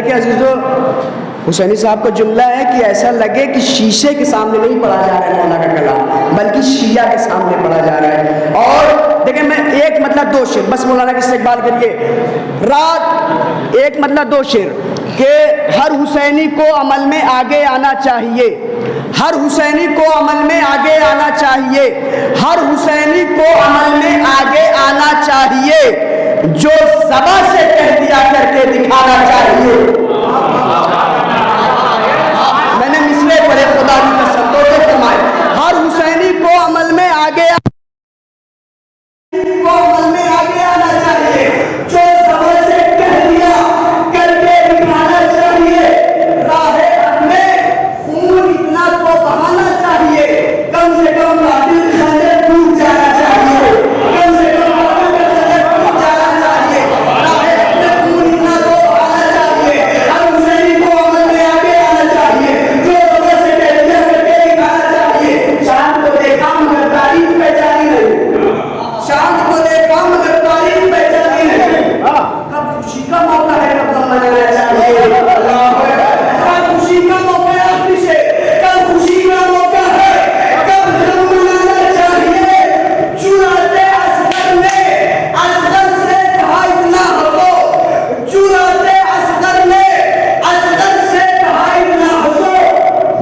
کہ عزیزو حسینی صاحب کا جملہ ہے کہ ایسا لگے کہ شیشے کے سامنے نہیں پڑھا جا رہا ہے مولا کا کلام، بلکہ شیعہ کے سامنے پڑھا جا رہا ہے۔ اور دیکھیں میں ایک مطلب دو شعر بس مولانا کا استقبال کریے۔ رات ایک مطلب دو شعر کہ ہر حسینی کو عمل میں آگے آنا چاہیے، ہر حسینی کو عمل میں آگے آنا چاہیے، ہر حسینی کو عمل میں آگے آنا چاہیے، جو زبان سے کہہ دیا کر کے دکھانا چاہیے۔ میں نے مثلیں پڑھے، خدا کی قسم تو فرمائے ہر حسینی کو عمل میں آگے آنا چاہیے، جو زبان سے کہہ دیا کر کے دکھانا چاہیے۔ راہ حق میں خون اتنا تو بہانا چاہیے، کم سے کم قاتل خنجر ٹوٹ جانا چاہیے، کم سے کم قاتل خنجر ٹوٹ جانا چاہیے۔ راہ حق میں خون اتنا تو بہانا چاہیے، ہر حسینی کو عمل میں آگے آنا چاہیے، جو زبان سے کہہ دیا کر کے دکھانا چاہیے۔ چاند کو دیکھا مگر تاریخ پہچانی نہیں، چاند کو دیکھا مگر تاریخ پہچانی نہیں۔ کب خوشی کا موقع ہے کب غم منانا چاہیے، کب خوشی کا موقع ہے آخری سے، کب خوشی کا موقع ہے کب غم منانا چاہیے۔ جرأت اصغر نے اصغر سے کہا اتنا ہنسو، جرأت اصغر نے اصغر سے کہا اتنا ہنسو،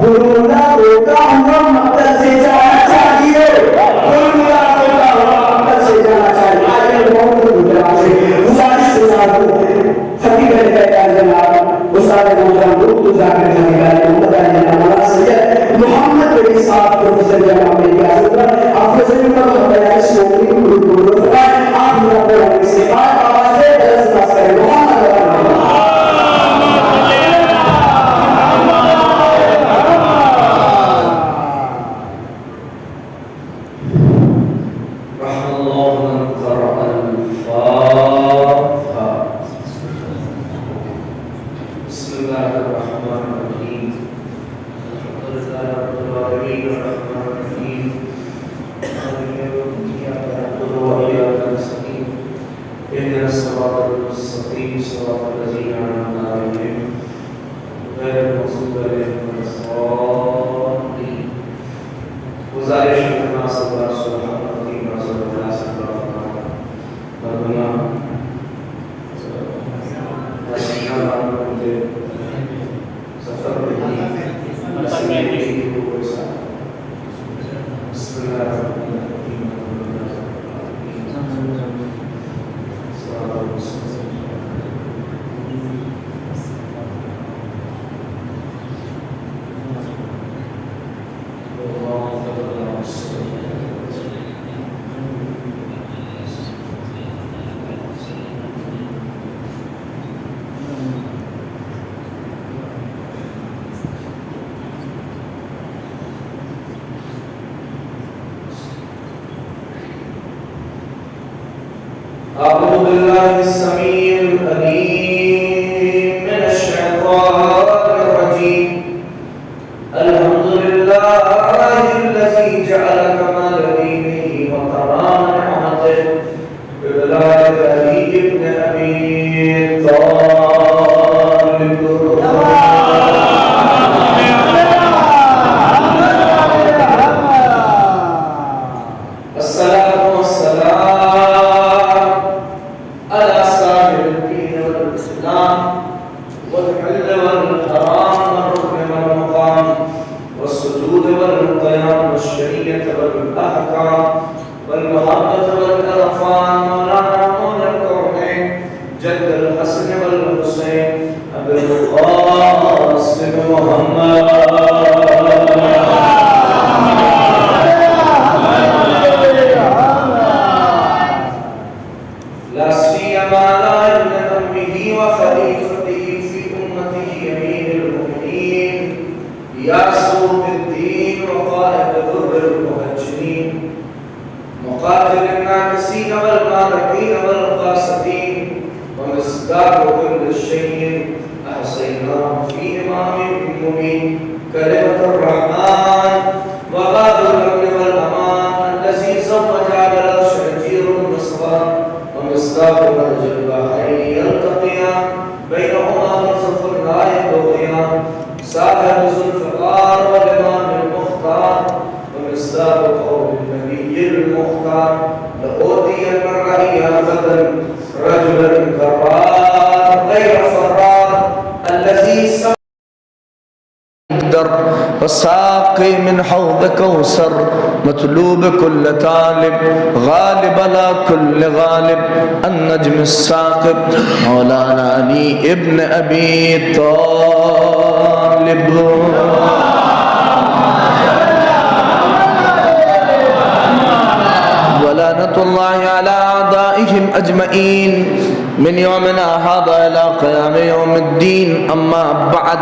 رونا روکا ہوا مقتل سے جانا چاہیے، رونا روکا ہوا مقتل سے جانا چاہیے۔ آج میں بہت گزارش کے ساتھ خطیب اہل جناب استاد محترم دکتر ذاکر جانی مولانا سید محمد علی صاحب پروفیسر جناب میری اجازت آپ کو ضرور بتایا اس موقع پر آپ اپنے سے بات آواز سے درس کریں۔ محمد أعوذ بالله السميع العليم من الشيطان الرجيم الحمد لله الذي جعل كمال دينه وتمام نعمته بولاية علي بن أبي طالب الصلاة والسلام على صاحب الدين والإسلام والحل والحرام والركن والمقام والسجود والقيام والشريعة والأحكام والمحبة والإرفان مولانا مولى الكونين جد الحسن والحسين أبي القاسم محمد لا سيما على ابن أمه وخليفته في أمته أمير المؤمنين ياسر الدين وقائد ذر المهجرين مقاتل الناكسين والمالكين والقاسدين ومصداق كل شيء أحصيناه في إمام مبين كريم وساقي من حوض كوثر مطلوب كل طالب غالب على كل غالب النجم الثاقب مولانا علي ابن ابي طالب ولعنة الله على أعدائهم أجمعين من يومنا هذا إلى قيام يوم الدين أما بعد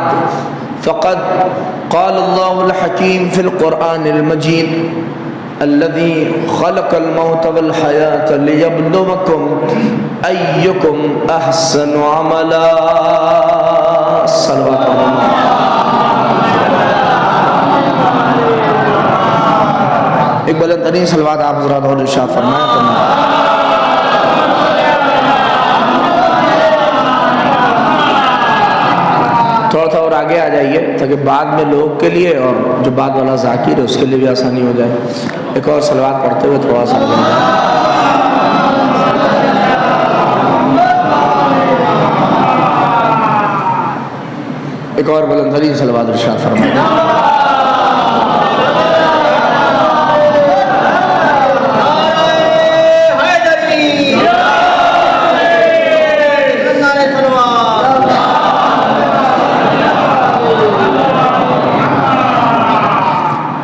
فقد قال الله الحكيم في القرآن المجيد الذي خلق الموت والحياة ليبلوكم أيكم أحسن عملا صلوات الله ایک بلند ترین صلوات آپ حضرات اور ارشاد فرمایا کرنا تھوڑا تھا اور آگے آ جائیے تاکہ بعد میں لوگ کے لیے اور جو بعد والا ذاکر ہے اس کے لیے بھی آسانی ہو جائے ایک اور صلوات پڑھتے ہوئے تھوڑا سا آگے ایک اور بلند ترین صلوات ارشاد فرمایا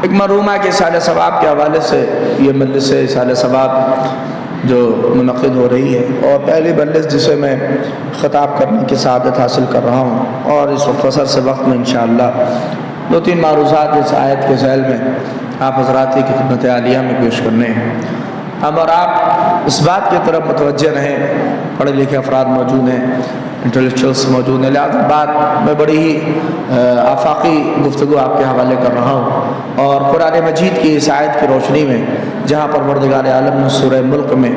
ایک مرحومہ کے اصالہ ثواب کے حوالے سے یہ مجلس اصالہ ثواب جو منعقد ہو رہی ہے اور پہلی مجلس جسے میں خطاب کرنے کی سعادت حاصل کر رہا ہوں اور اس مختصر سے وقت میں انشاءاللہ 2-3 معروضات اس آیت کے ذیل میں آپ حضرات کی خدمت عالیہ میں پیش کرنے ہیں ہم اور آپ اس بات کی طرف متوجہ رہیں پڑھے لکھے افراد موجود ہیں انٹلیکچوئلس موجود ہیں لہذا بات میں بڑی ہی آفاقی گفتگو آپ کے حوالے کر رہا ہوں اور قرآن مجید کی اس آیت کی روشنی میں جہاں پروردگار عالم نے سورہ ملک میں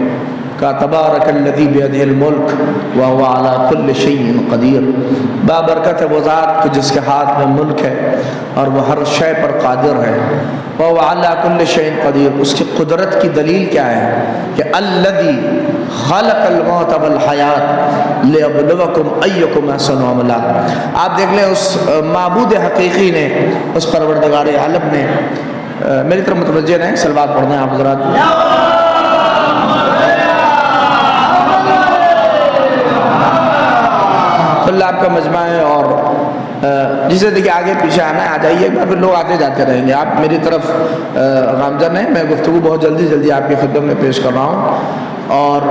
کہا تبارک الذی بیدہ الملک وہو علی کل شیء قدیر بابرکت ہے وہ ذات جس کے ہاتھ میں ملک ہے اور وہ ہر شے پر قادر ہے وہو علی کل شیء قدیر اس کی قدرت کی دلیل کیا ہے کہ الذی خلق الموت والحیات لیبلوکم ایکم احسن عملا آپ دیکھ لیں اس معبود حقیقی نے اس پروردگار عالم نے میری طرف متوجہ رہیں صلوات پڑھنا ہے آپ حضرات اللہ آپ کا مجمع ہے اور جسے دیکھیں آگے پیچھے آنا ہے آ جائیے ایک بار پھر لوگ آتے جاتے رہیں گے آپ میری طرف گامزن ہیں میں گفتگو بہت جلدی آپ کی خدمت میں پیش کر رہا ہوں اور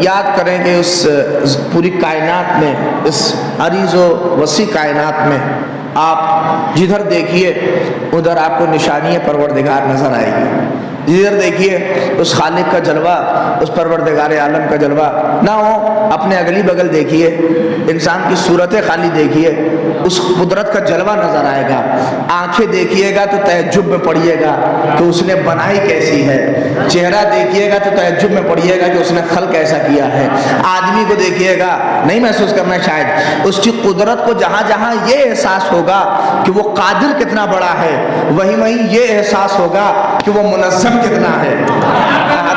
یاد کریں کہ اس پوری کائنات میں اس عریض و وسیع کائنات میں آپ جدھر دیکھیے ادھر آپ کو نشانی پروردگار نظر آئے گی جدھر دیکھیے اس خالق کا جلوہ اس پروردگار عالم کا جلوہ نہ ہو اپنے اگلی بغل دیکھیے انسان کی صورت خالی دیکھیے اس قدرت کا جلوہ نظر آئے گا آنکھیں دیکھیے گا تو تعجب میں پڑیے گا کہ اس نے بنائی کیسی ہے چہرہ دیکھیے گا تو تعجب میں پڑیے گا کہ اس نے خلق کیسا کیا ہے آدمی کو دیکھیے گا نہیں محسوس کرنا شاید اس کی قدرت کو جہاں جہاں یہ احساس ہوگا کہ وہ قادر کتنا بڑا ہے وہیں یہ احساس ہوگا کہ وہ منظم کتنا ہے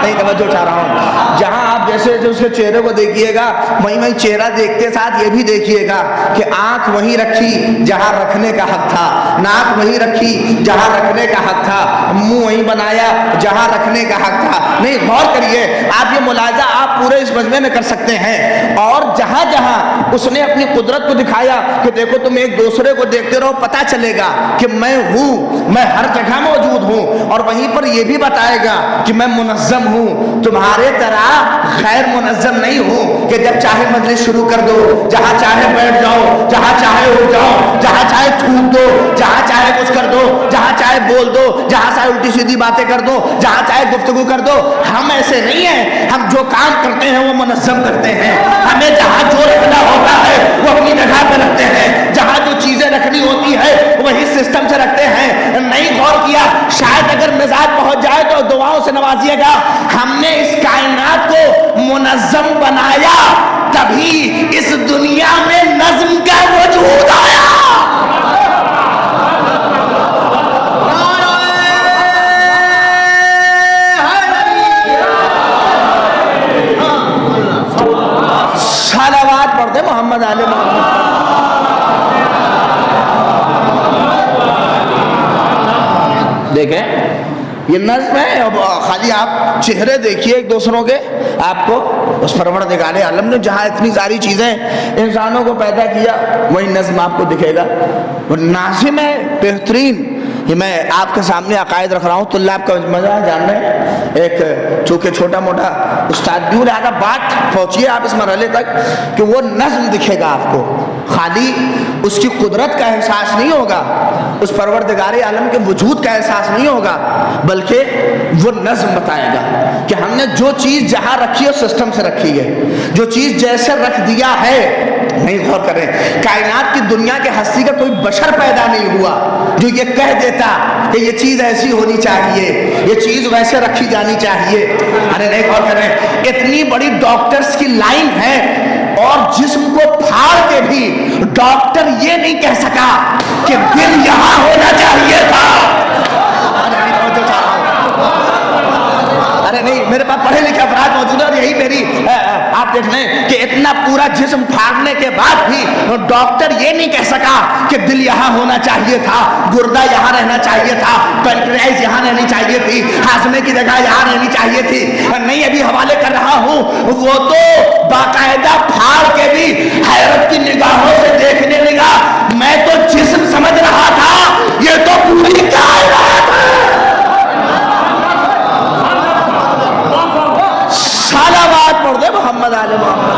نہیں توجہ چاہ رہا ہوں جہاں آپ جیسے اس کے چہرے کو دیکھیے گا وہیں چہرہ دیکھتے ساتھ یہ بھی دیکھیے گا کہ آنکھ وہیں رکھی جہاں رکھنے کا حق تھا ناک وہیں رکھی جہاں رکھنے کا حق تھا منہ وہیں بنایا جہاں رکھنے کا حق تھا نہیں غور کریے آپ یہ ملاحظہ آپ پورے اس مجمع میں کر سکتے ہیں اور جہاں جہاں اس نے اپنی قدرت کو دکھایا کہ دیکھو تم ایک دوسرے کو دیکھتے رہو پتہ چلے گا کہ میں ہوں میں ہر جگہ موجود ہوں اور وہیں پر یہ بھی بتائے گا کہ میں منظم ہوں تمہارے طرح غیر منظم نہیں ہوں کہ جب چاہے مجلس شروع کر دو جہاں چاہے بیٹھ جاؤ جہاں چاہے اٹھ جاؤ جہاں چاہے تھوک دو جہاں چاہے کچھ کر دو جہاں چاہے بول دو جہاں چاہے الٹی سیدھی باتیں کر دو جہاں چاہے گفتگو کر دو ہم ایسے نہیں ہیں ہم جو کام کرتے ہیں وہ منظم کرتے ہیں ہمیں جہاں جو رکھنا ہوتا ہے وہ اپنی جگہ پہ رکھتے ہیں جہاں جو چیزیں رکھنی ہوتی ہے وہی سسٹم سے رکھتے ہیں نہیں غور کیا شاید اگر مزاج پہنچ جائے تو دعاؤں سے نوازیے گا ہم نے اس کائنات کو منظم بنایا تبھی اس دنیا میں نظم کا وجود آیا صلوات پڑھتے محمد علیہ محمد یہ نظم ہے. اب خالی آپ چہرے دیکھیے ایک دوسروں کے, آپ کو اس پروردگار عالم نے جہاں اتنی ساری چیزیں انسانوں کو پیدا کیا وہی نظم آپ کو دکھے گا. اور ناظم ہے بہترین. یہ میں آپ کے سامنے عقائد رکھ رہا ہوں, طلاب کا مزہ جان رہے ہیں. ایک چونکہ چھوٹا موٹا استاد بھی ہو, لہٰذا بات پہنچیے آپ اس مرحلے تک کہ وہ نظم دکھے گا آپ کو. خالی اس کی قدرت کا احساس نہیں ہوگا, اس پروردگار عالم کے وجود کا احساس نہیں ہوگا, بلکہ وہ نظم بتائے گا کہ ہم نے جو چیز جہاں رکھی ہے سسٹم سے رکھی ہے, جو چیز جیسے رکھ دیا ہے. نہیں غور کریں, کائنات کی دنیا کے ہستی کا کوئی بشر پیدا نہیں ہوا جو یہ کہہ دیتا کہ یہ چیز ایسی ہونی چاہیے, یہ چیز ویسے رکھی جانی چاہیے. ارے نہیں غور کریں, اتنی بڑی ڈاکٹرز کی لائن ہے اور جسم کو پھاڑ کے بھی ڈاکٹر یہ نہیں کہہ سکا کہ دل یہاں ہونا چاہیے تھا. ارے نہیں, میرے پاس پڑھے لکھے افراد موجود ہیں اور یہی میری آپ دیکھ لیں کہ اتنا پورا جسم پھاڑنے کے بعد بھی ڈاکٹر یہ نہیں کہہ سکا کہ دل یہاں ہونا چاہیے تھا, گردہ یہاں رہنا چاہیے تھا, پینکریاس یہاں رہنی چاہیے تھی, ہاضمے کی جگہ یہاں رہنی چاہیے تھی. نہیں, ابھی حوالے کر رہا ہوں, وہ تو باقاعدہ پھاڑ کے بھی حیرت کی نگاہوں سے دیکھنے لگا. میں تو جسم سمجھ رہا تھا, یہ تو پوری کائنات ہے. صلوات پڑھ دے محمد علیہ محمد.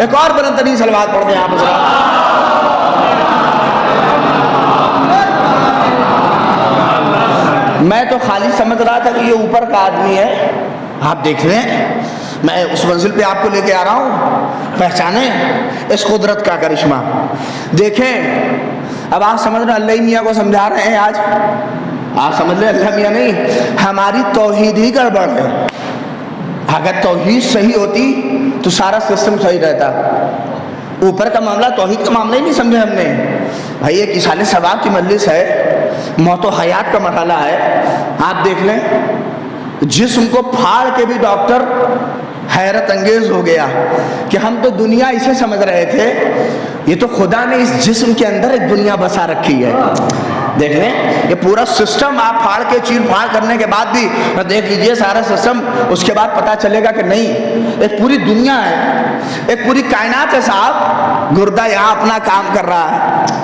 ایک اور بلند ترین صلوات پڑھ دیں آپ. میں تو خالی سمجھ رہا تھا کہ یہ اوپر کا آدمی ہے. آپ دیکھ رہے ہیں, میں اس منزل پہ آپ کو لے کے آ رہا ہوں. پہچانیں اس قدرت کا کرشمہ, دیکھیں. اب آپ سمجھ رہے ہیں اللہ میاں کو سمجھا رہے ہیں آج. آپ سمجھ لیں اللہ میاں نہیں, ہماری توحید ہی گڑبڑ ہے. اگر توحید صحیح ہوتی تو سارا سسٹم صحیح رہتا. اوپر کا معاملہ توحید کا معاملہ ہی نہیں سمجھے ہم نے. بھائی ایک اصال ثواب کی مجلس ہے, موت و حیات کا مرحلہ ہے. آپ دیکھ لیں, جسم کو پھاڑ کے بھی ڈاکٹر حیرت انگیز ہو گیا کہ ہم تو دنیا اسے سمجھ رہے تھے, یہ تو خدا نے اس جسم کے اندر ایک دنیا بسا رکھی ہے. دیکھ لیں, یہ پورا سسٹم آپ پھاڑ کے چیر پھاڑ کرنے کے بعد بھی دیکھ لیجئے سارا سسٹم, اس کے بعد پتا چلے گا کہ نہیں, ایک پوری دنیا ہے, ایک پوری کائنات ہے صاحب. گردہ یہاں اپنا کام کر رہا ہے,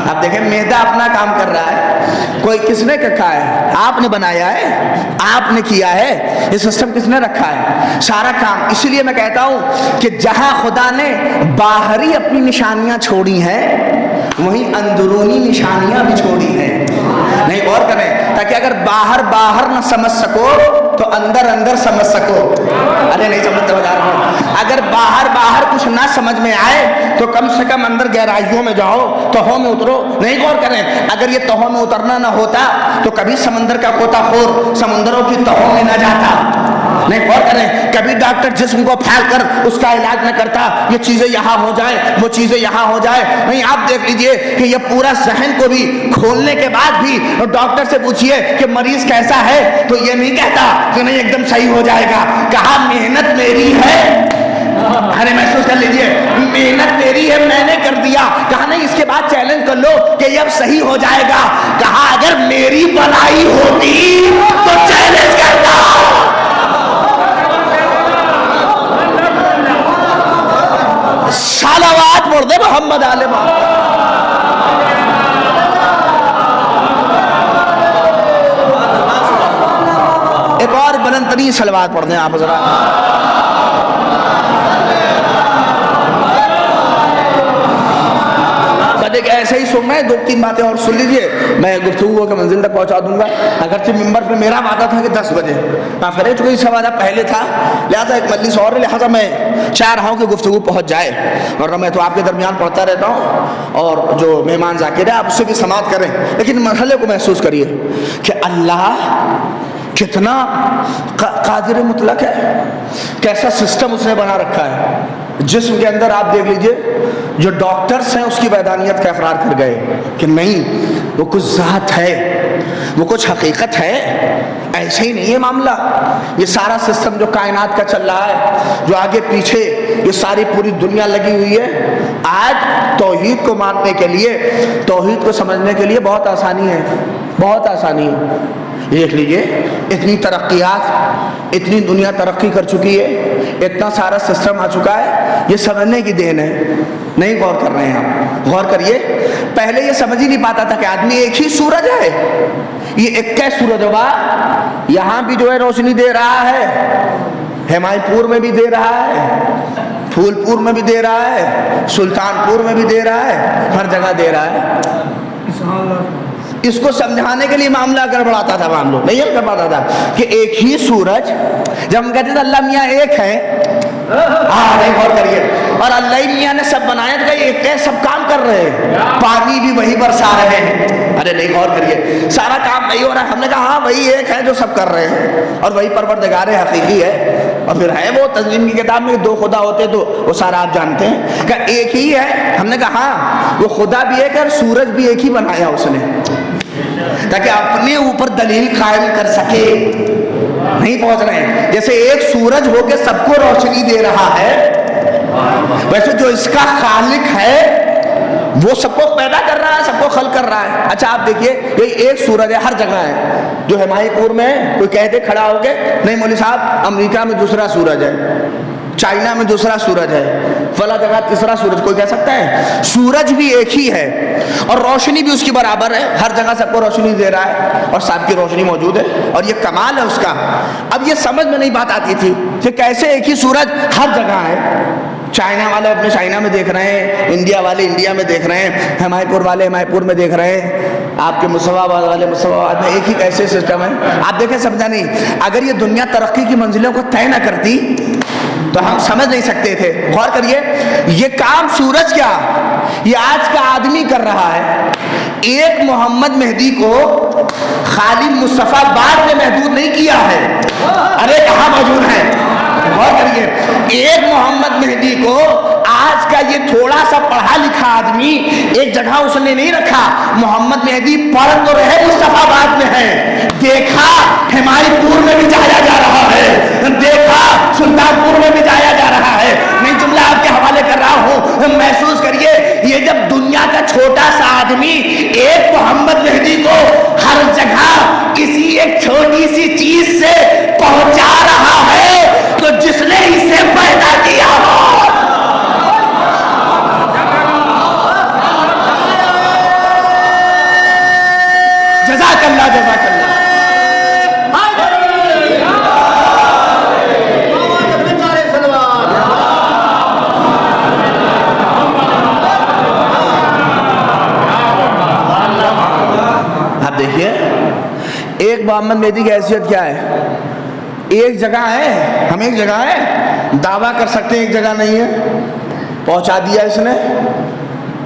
آپ دیکھیں معدہ اپنا کام کر رہا ہے. کوئی کس نے رکھا ہے؟ آپ نے بنایا ہے, آپ نے کیا ہے. یہ سسٹم کس نے رکھا ہے؟ سارا کام. اسی لیے میں کہتا ہوں کہ جہاں خدا نے باہری اپنی نشانیاں چھوڑی ہیں وہیں اندرونی نشانیاں بھی چھوڑی ہیں. نہیں غور کریں, تاکہ اگر باہر نہ سمجھ سکو تو اندر سمجھ سکو. ارے نہیں سمجھتے بتا رہا ہوں. اگر باہر کچھ نہ سمجھ میں آئے تو کم سے کم اندر گہرائیوں میں جاؤ, تہوں میں اترو. نہیں غور کریں, اگر یہ تہوں میں اترنا نہ ہوتا تو کبھی سمندر کا غوطہ خور سمندروں کی تہوں میں نہ جاتا. نہیں غور کریں, کبھی ڈاکٹر جسم کو پھیل کر اس کا علاج نہ کرتا, یہ چیزیں یہاں ہو جائیں, وہ چیزیں یہاں ہو جائیں. نہیں, آپ دیکھ لیجئے کہ یہ پورا ذہن کو بھی کھولنے کے بعد بھی ڈاکٹر سے پوچھئے کہ مریض کیسا ہے تو یہ نہیں کہتا کہ نہیں ایک دم صحیح ہو جائے گا. کہا محنت میری ہے. ارے محسوس کر لیجئے, محنت میری ہے, میں نے کر دیا. کہا نہیں, اس کے بعد چیلنج کر لو کہ یہ اب صحیح ہو جائے گا. کہا اگر میری بنائی ہوتی تو چیلنج کرتا. صلوات پڑھ دے محمد علیہ محمد. ایک اور بلند ترین صلوات پڑھ دیں آپ ذرا. ایک ایسے ہی سننا ہے, 2-3 باتیں اور سن لیجئے, میں گفتگو کے منزل تک پہنچا دوں گا. اگرچہ ممبر پہ میرا وعدہ تھا کہ 10 بجے, میں پھر چونکہ اس سے وعدہ پہلے تھا, لہٰذا ایک مجلس اور, لہٰذا میں چاہ رہا ہوں کہ گفتگو پہنچ جائے. اور میں تو آپ کے درمیان پڑھتا رہتا ہوں اور جو مہمان ذاکر ہے آپ اس سے بھی سماعت کریں, لیکن مرحلے کو محسوس کریے کہ اللہ کتنا قادر مطلق ہے, کیسا سسٹم اس نے بنا رکھا ہے. جسم کے اندر آپ دیکھ لیجئے, جو ڈاکٹرز ہیں اس کی وحدانیت کا اقرار کر گئے کہ نہیں, وہ کچھ ذات ہے, وہ کچھ حقیقت ہے. ایسے ہی نہیں ہے معاملہ. یہ سارا سسٹم جو کائنات کا چل رہا ہے, جو آگے پیچھے یہ ساری پوری دنیا لگی ہوئی ہے, آج توحید کو ماننے کے لیے, توحید کو سمجھنے کے لیے بہت آسانی ہے, بہت آسانی ہے. دیکھ لیجئے اتنی ترقیات, اتنی دنیا ترقی کر چکی ہے, اتنا سارا سسٹم آ چکا ہے, یہ سمجھنے کی دین ہے. نہیں غور کر رہے ہیں آپ, غور کریے. پہلے یہ سمجھ ہی نہیں پاتا تھا کہ آدمی ایک ہی سورج ہے, یہ 21 سورج ہوگا. یہاں بھی جو ہے روشنی دے رہا ہے, ہمائی پور میں بھی دے رہا ہے, پھول پور میں بھی دے رہا ہے, سلطان پور میں بھی دے رہا ہے, ہر جگہ دے رہا ہے. اس کو سمجھانے کے لیے معاملہ گڑبڑاتا تھا, ہم لوگ نہیں گڑبڑاتا تھا کہ ایک ہی سورج. جب ہم کہتے تھے اللہ میاں ایک ہے, نہیں غور کریے, اور اللہ میاں نے سب بنایا تھا, ایک ہے, سب کام کر رہے ہیں, پانی بھی وہی برسا رہے ہیں. ارے نہیں غور کریے, سارا کام نہیں ہو رہا ہے. ہم نے کہا ہاں وہی ایک ہے جو سب کر رہے ہیں, اور وہی پروردگار حقیقی ہے. اور پھر ہے وہ تنظیم کی کتاب میں 2 خدا ہوتے تو وہ سارا آپ جانتے ہیں کہ ایک ہی ہے. ہم نے کہا ہاں وہ خدا بھی ایک ہے اور سورج بھی ایک ہی بنایا اس نے, تاکہ اپنے اوپر دلیل قائم کر سکے. نہیں پہنچ رہے ہیں. جیسے ایک سورج ہو کے سب کو روشنی دے رہا ہے, ویسے جو اس کا خالق ہے وہ سب کو پیدا کر رہا ہے, سب کو خلق کر رہا ہے. اچھا آپ دیکھیے یہ ایک سورج ہے, ہر جگہ ہے. جو ہمائی پور میں کوئی کہتے کھڑا ہو کے نہیں مولوی صاحب امریکہ میں دوسرا سورج ہے, چائنا میں دوسرا سورج ہے, فلاں جگہ تیسرا سورج, کوئی کہہ سکتا ہے؟ سورج بھی ایک ہی ہے اور روشنی بھی اس کی برابر ہے, ہر جگہ سب کو روشنی دے رہا ہے اور سب کی روشنی موجود ہے, اور یہ کمال ہے اس کا. اب یہ سمجھ میں نہیں بات آتی تھی کہ کیسے ایک ہی سورج ہر جگہ ہے. چائنا والے اپنے چائنا میں دیکھ رہے ہیں, انڈیا والے انڈیا میں دیکھ رہے ہیں, ہمائی پور والے ہمائی پور میں دیکھ رہے ہیں, آپ کے مصطفیٰ آباد والے مصطفیٰ آباد میں. ایک ہی کیسے سسٹم ہے آپ دیکھیں, سمجھا نہیں. اگر یہ دنیا ترقی کی منزلوں کو طے نہ کرتی تو ہم سمجھ نہیں سکتے تھے. غور کریے, یہ کام سورج کیا یہ آج کا آدمی کر رہا ہے. ایک محمد مہدی کو خالی مصطفیٰ آباد میں محدود نہیں کیا ہے, ارے کہاں موجود ہے. غور کریے, ایک محمد مہدی کو آج کا یہ تھوڑا سا پڑھا لکھا آدمی ایک جگہ اس نے نہیں رکھا. محمد مہدی پڑھ تو رہے مصطفیٰ آباد میں ہے, دیکھا ہمائی پور میں بھی جایا جا رہا ہے, دیکھا سلطان پور میں بھی جایا جا رہا ہے. نہیں جملہ آپ کے حوالے کر رہا ہوں, محسوس کریے. یہ جب دنیا کا چھوٹا سا آدمی ایک محمد مہدی کو ہر جگہ کسی ایک چھوٹی سی چیز سے پہنچا رہا ہے تو جس نے اسے پیدا کیا جزاک اللہ, جزاک اللہ. آپ دیکھیے ایک محمد مہدی کی حیثیت کیا ہے. ایک جگہ ہے, ہم ایک جگہ ہے, دعویٰ کر سکتے ہیں ایک جگہ نہیں ہے. پہنچا دیا اس نے,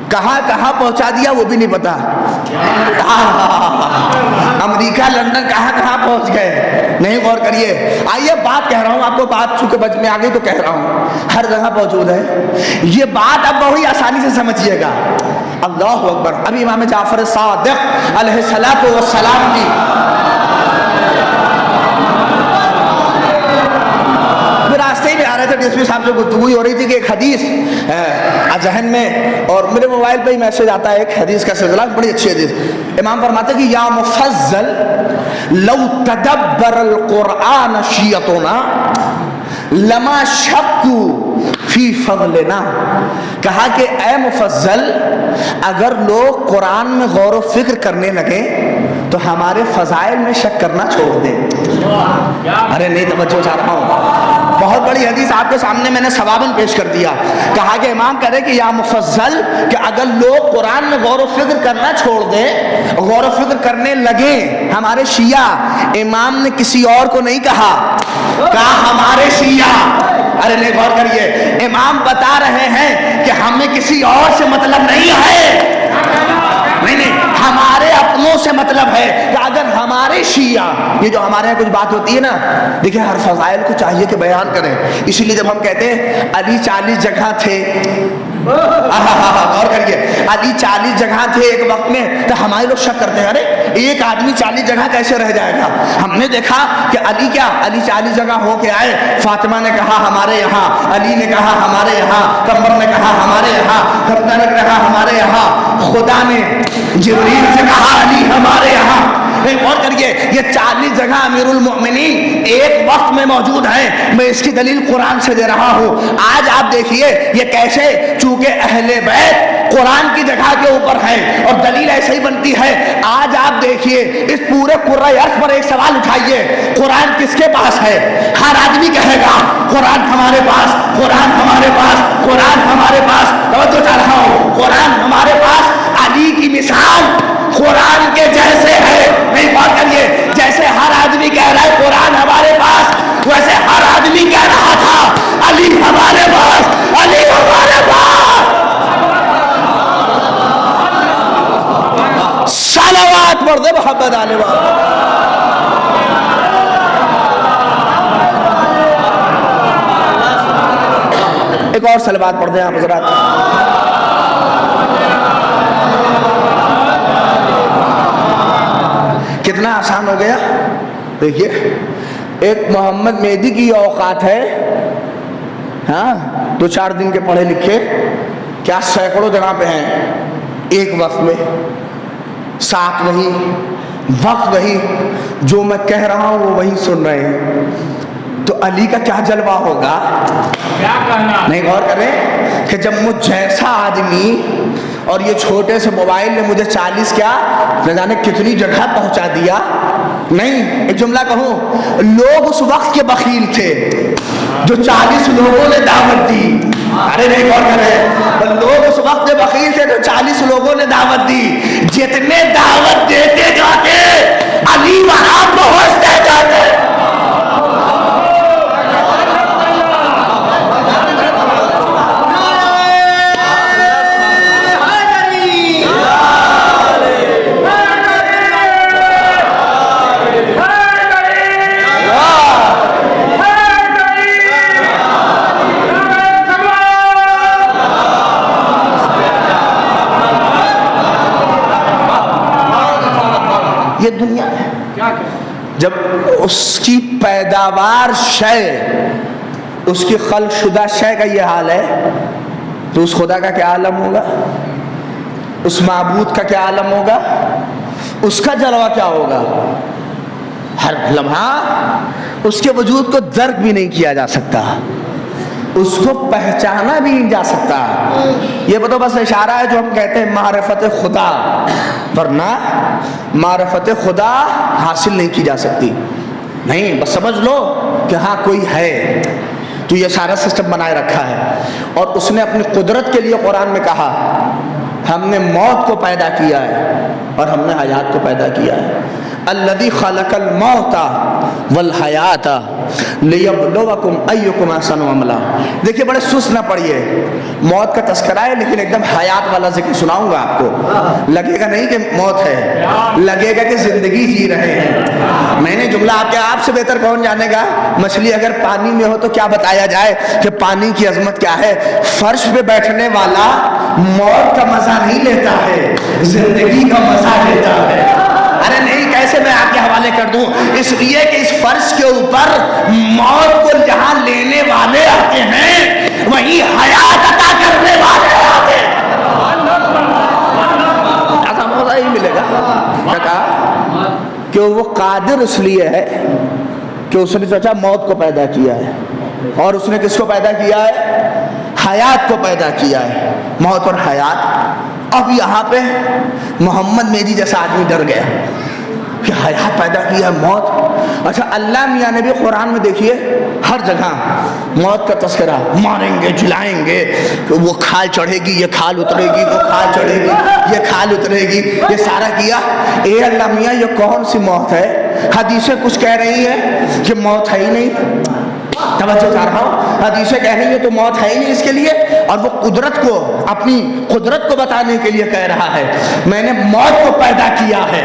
کہاں کہاں پہنچا دیا وہ بھی نہیں پتا. امریکہ لندن کہاں کہاں پہنچ گئے, نہیں غور کریے. آئیے بات کہہ رہا ہوں آپ کو, بات چونکہ بچ میں آگے تو کہہ رہا ہوں, ہر جگہ موجود ہے. یہ بات اب بڑی آسانی سے سمجھیے گا. اللہ اکبر. ابھی امام جعفر صادق علیہ الصلوۃ والسلام کی راستے میں آ رہے تھے, ڈی ایس پی صاحب سے گفتگو ہو رہی تھی کہ ایک حدیث ذہن میں, اور میرے موبائل پہ ہی میسج آتا ہے ایک حدیث کا سلسلہ, بڑی اچھی حدیث. امام فرماتے کہ یا مفضل لو تدبر القرآن شیعتنا لما شکو فی فضلنا. کہا کہ اے مفضل اگر لوگ قرآن میں غور و فکر کرنے لگے تو ہمارے فضائل میں شک کرنا چھوڑ دیں. ارے نہیں توجہ چاہ رہا ہوں, بہت بڑی حدیث آپ کے سامنے میں نے ثواباً پیش کر دیا. کہا کہ امام کہہ رہے کہ یا مفضل کہ اگر لوگ قرآن میں غور و فکر کرنا چھوڑ دیں, غور و فکر کرنے لگے ہمارے شیعہ, امام نے کسی اور کو نہیں کہا, کہا ہمارے شیعہ. ارے نہیں غور کریے, امام بتا رہے ہیں کہ ہمیں کسی اور سے مطلب نہیں ہے, نہیں ہمارے اپنوں سے مطلب ہے کہ اگر ہمارے شیعہ, یہ جو ہمارے یہاں کچھ بات ہوتی ہے نا, دیکھیں ہر فضائل کو چاہیے کہ بیان کریں. اسی لیے جب ہم کہتے ہیں علی 40 جگہ تھے, غور کریے, علی 40 جگہ تھے ایک وقت میں, تو ہمارے لوگ شک کرتے ہیں ارے ایک آدمی 40 جگہ کیسے رہ جائے گا. ہم نے دیکھا کہ علی 40 جگہ ہو کے آئے. فاطمہ نے کہا ہمارے یہاں, علی نے کہا ہمارے یہاں, قمر نے کہا ہمارے یہاں, حمزہ نے کہا ہمارے یہاں, خدا نے جبریل سے کہا علی ہمارے یہاں. غور کریے, یہ 40 جگہ امیر المؤمنین ایک وقت میں موجود ہیں. میں اس کی دلیل قرآن سے دے رہا ہوں. آج آپ دیکھیے یہ کیسے, چونکہ اہل بیت قرآن کی جگہ کے اوپر ہیں اور دلیل ایسے ہی بنتی ہے. آج آپ دیکھیے اس پورے قرہ ارض پر ایک سوال اٹھائیے, قرآن کس کے پاس ہے؟ ہر آدمی کہے گا قرآن ہمارے پاس, قرآن ہمارے پاس, قرآن ہمارے پاس. توجہ چاہ رہا ہوں, قرآن ہمارے پاس. علی کی مثال قرآن کے جیسے ہے. نہیں بات کریے, جیسے ہر آدمی کہہ رہا ہے قرآن ہمارے پاس, ویسے ہر آدمی کہہ رہا تھا علی ہمارے پاس, علی ہمارے پاس. صلوات پڑھ دے محمد علیہ وسلم. ایک اور صلوات پڑھ دیں آپ حضرات. کتنا آسان ہو گیا. دیکھیے ایک محمد مہدی کی اوقات ہے, ہاں 2-4 دن کے پڑھے لکھے, کیا سینکڑوں جگہ پہ ہیں ایک وقت میں, ساتھ وہی, وقت وہی, جو میں کہہ رہا ہوں وہ وہی سن رہے ہیں. تو علی کا کیا جلوہ ہوگا. نہیں غور کریں کہ جب مجھ جیسا آدمی اور یہ چھوٹے سے موبائل نے مجھے 40 کیا نہ جانے کتنی جگہ پہنچا دیا. نہیں, ایک جملہ کہوں, لوگ اس وقت کے بخیل تھے جو 40 لوگوں نے دعوت دی. ارے نہیں غور کریں, لوگ اس وقت کے بخیل تھے جو 40 لوگوں نے دعوت دی. جتنے دعوت دیتے جاتے علی وہاں پہنچتے جاتے. یہ دنیا ہے. جب اس کی پیداوار شے, اس کی خلق شدہ شے کا یہ حال ہے, تو اس خدا کا کیا عالم ہوگا, اس معبود کا کیا عالم ہوگا, اس کا جلوہ کیا ہوگا. ہر لمحہ اس کے وجود کو درک بھی نہیں کیا جا سکتا, اس کو پہچانا بھی نہیں جا سکتا. یہ تو بس اشارہ ہے جو ہم کہتے ہیں معرفت خدا, ورنہ معرفت خدا حاصل نہیں کی جا سکتی. نہیں, بس سمجھ لو کہ ہاں کوئی ہے, تو یہ سارا سسٹم بنائے رکھا ہے. اور اس نے اپنی قدرت کے لیے قرآن میں کہا ہم نے موت کو پیدا کیا ہے اور ہم نے حیات کو پیدا کیا ہے. الذی خلق الموت والحیات لیبلوکم ایکم احسن عملا. دیکھیے بڑے سست نہ پڑیے, موت کا تذکرہ ہے لیکن ایک دم حیات والا ذکر سناؤں گا آپ کو. لگے گا نہیں کہ موت ہے, لگے گا کہ زندگی جی رہے ہیں. میں نے جملہ آپ سے بہتر کون جانے گا. مچھلی اگر پانی میں ہو تو کیا بتایا جائے کہ پانی کی عظمت کیا ہے. فرش پہ بیٹھنے والا موت کا مزہ نہیں لیتا ہے, زندگی کا مزہ لیتا ہے. ارے نہیں, کیسے میں آپ کے حوالے کر دوں. اس لیے کہ اس فرش کے اوپر موت کو جہاں لینے والے آتے ہیں وہیں حیات عطا کرنے والے آتے ہیں. ایسا موضوع ہی ملے گا. کیا کہا کہ وہ قادر اس لیے ہے کہ اس نے سوچا موت کو پیدا کیا ہے, اور اس نے کس کو پیدا کیا ہے, حیات کو پیدا کیا ہے. موت اور حیات. اب یہاں پہ محمد مہدی جیسا آدمی ڈر گیا کہ حیات پیدا کی ہے, موت. اچھا, اللہ میاں نے بھی قرآن میں دیکھیے ہر جگہ موت کا تذکرہ, ماریں گے, جلائیں گے, وہ کھال چڑھے گی, یہ کھال اترے گی, وہ کھال چڑھے گی, یہ کھال اترے گی, یہ سارا کیا. اے اللہ میاں یہ کون سی موت ہے. حدیثیں کچھ کہہ رہی ہیں کہ موت ہے ہی نہیں. توجہ چاہ رہا ہوں, حدیثیں کہہ رہی ہیں تو موت ہے ہی نہیں اس کے لیے, اور وہ قدرت کو, اپنی قدرت کو بتانے کے لیے کہہ رہا ہے میں نے موت کو پیدا کیا ہے.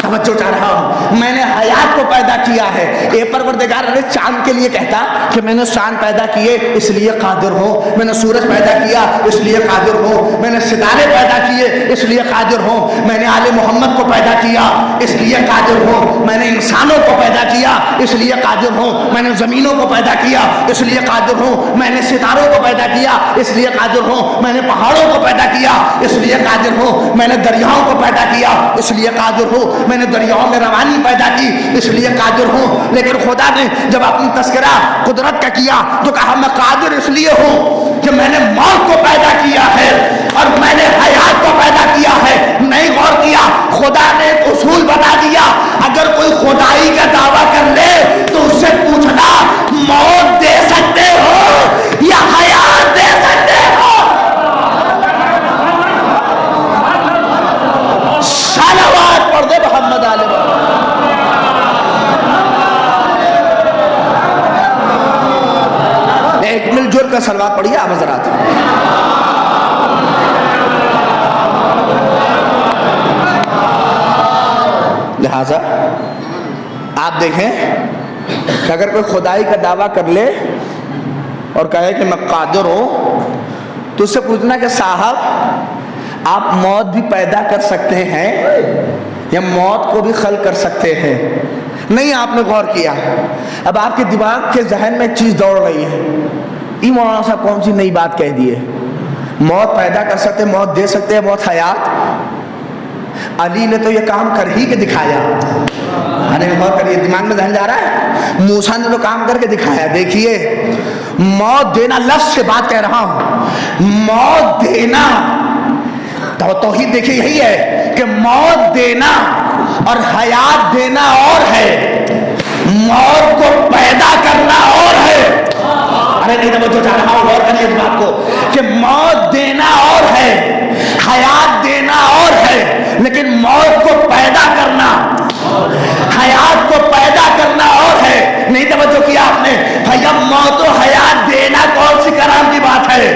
توجہ چاہ رہا ہوں، میں نے حیات کو پیدا کیا ہے۔ اے پروردگار، ارے چاند کے لیے کہتا کہ میں نے چاند پیدا کیے اس لیے قادر ہوں، میں نے سورج پیدا کیا اس لیے قادر ہوں، میں نے ستارے پیدا کیے اس لیے قادر ہوں، میں نے آل محمد کو پیدا کیا اس لیے قادر ہوں، میں نے انسانوں کو پیدا کیا اس لیے قادر ہوں، میں نے زمینوں کو پیدا کیا اس لیے قادر ہوں، میں نے ستاروں کو پیدا کیا اس لیے قادر ہوں، میں نے پہاڑوں کو پیدا کیا اس لیے قادر ہوں، میں نے دریاؤں کو پیدا کیا اس لیے قادر ہوں، میں نے دریاؤں میں روانی پیدا کی اس لیے قادر ہوں۔ لیکن خدا نے جب اپنی تذکرہ قدرت کا کیا تو کہا میں قادر اس لیے ہوں کہ میں نے موت کو پیدا کیا ہے اور میں نے حیات کو پیدا کیا ہے۔ نہیں غور کیا، خدا نے ایک اصول بتا دیا، اگر کوئی خدائی کا دعویٰ کر لے تو اس سے پوچھنا موت دے سکتے ہو یا حیات دے سکتے ہو؟ صلوات پڑھ دے محمد علیہ وسلم۔ ایک مل جل کر صلوات پڑھیے آپ حضرات۔ لہذا آپ دیکھیں کہ اگر کوئی خدائی کا دعویٰ کر لے اور کہے کہ میں قادر ہوں تو اس سے پوچھنا کہ صاحب آپ موت بھی پیدا کر سکتے ہیں یا موت کو بھی خلق کر سکتے ہیں؟ نہیں، آپ نے غور کیا۔ اب آپ کے دماغ کے ذہن میں ایک چیز دوڑ رہی ہے، یہ مولانا صاحب کون سی نئی بات کہہ دی ہے؟ موت پیدا کر سکتے، موت دے سکتے ہیں، موت حیات۔ علی نے تو یہ کام کر ہی کے دکھایا۔ ارے غور کریے، دماغ میں ذہن جا رہا ہے، موسیٰ نے تو کام کر کے دکھایا۔ دیکھیے، موت دینا، لفظ سے بات کہہ رہا ہوں، موت دینا توحید دیکھیے یہی ہے کہ موت دینا اور حیات دینا اور ہے، موت کو پیدا کرنا اور ہے۔ ارے نہیں توجہ چاہ رہا ہوں، غور کریے اس بات کو کہ موت دینا اور ہے، حیات دینا اور ہے، لیکن موت کو پیدا کرنا، حیات کو پیدا کرنا اور ہے۔ نہیں توجہ کیا آپ نے؟ بھیا موت و حیات دینا کون سی کرام کی بات ہے؟